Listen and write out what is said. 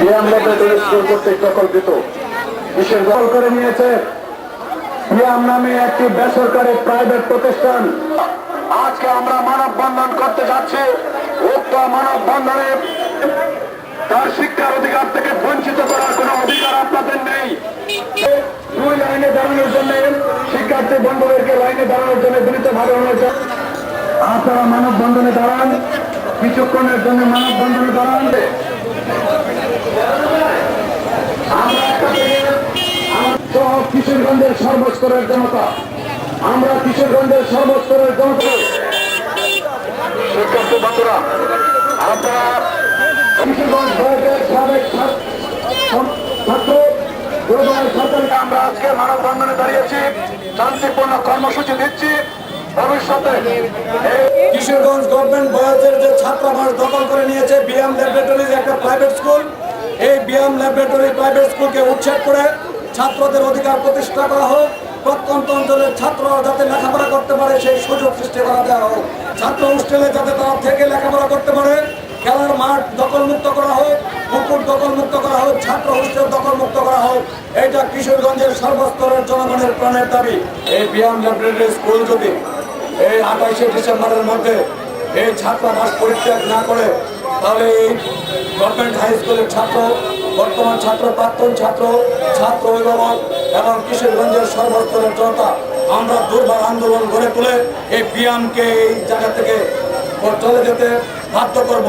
BIAM laboratory school কর্তৃক প্রকল্পিত বিশেষ দল করে নিয়েছে বিয়াম নামে একটি বেসরকারি প্রাইভেট প্রতিষ্ঠান। আজকে আমরা মানববন্ধন করতে যাচ্ছি। উক্ত মানববন্ধনে তার শিক্ষার অধিকার থেকে বঞ্চিত করার কোন অধিকার আপনাদের নেই। দুই লাইনে দাঁড়ানোর জন্য শিক্ষার্থী বন্ধুদেরকে লাইনে দাঁড়ানোর জন্য বিনীতভাবে অনুরোধ। আপনারা মানববন্ধনে দাঁড়ান, কিছুক্ষণের জন্য মানববন্ধনে দাঁড়ান। কিশোরগঞ্জের সর্বস্তরের জনতা, আমরা কিশোরগঞ্জের সর্বস্তরের জনতা শিক্ষার্থী বন্ধুরা, আপনারা কিশোরগঞ্জ বোর্ডের সাবেক ছাত্র সরকারকে আমরা আজকে মানববন্ধনে দাঁড়িয়েছি, শান্তিপূর্ণ কর্মসূচি দিচ্ছি। ভবিষ্যতে কিশোরগঞ্জ গভর্নমেন্ট বয়েজের যে ছাত্রাবাস দখল করে নিয়েছে বিয়াম ল্যাবরেটরিজ একটা প্রাইভেট স্কুল, এই বিয়াম ল্যাবরেটরি প্রাইভেট স্কুলকে উচ্ছেদ করে ছাত্রদের অধিকার প্রতিষ্ঠা করা হোক। প্রত্যন্ত অঞ্চলের ছাত্ররা যাতে লেখাপড়া করতে পারে সেই সুযোগ সৃষ্টি করা দেওয়া হোক। ছাত্র হোস্টেলে যাতে তারা থেকে লেখাপড়া করতে পারে, খেলার মাঠ দখলমুক্ত করা হোক, পুকুর দখলমুক্ত করা হোক, ছাত্র হোস্টেল দখলমুক্ত করা হোক। এইটা কিশোরগঞ্জের সর্বস্তরের জনগণের প্রাণের দাবি। এই বিয়াম ল্যাবরেটরি স্কুল যদি এই 28শে ডিসেম্বরের মধ্যে এই ছাত্রাবাস পরিত্যাগ না করে, তাহলে এই গভর্নমেন্ট হাই স্কুলের ছাত্র, বর্তমান ছাত্র, প্রাক্তন ছাত্র, ছাত্র অভিভাবক এবং কিশোরগঞ্জের সর্বস্তরের জনতা আমরা দুর্বার আন্দোলন গড়ে তুলে এই বিয়ামকে এই জায়গা থেকে চলে যেতে বাধ্য করব।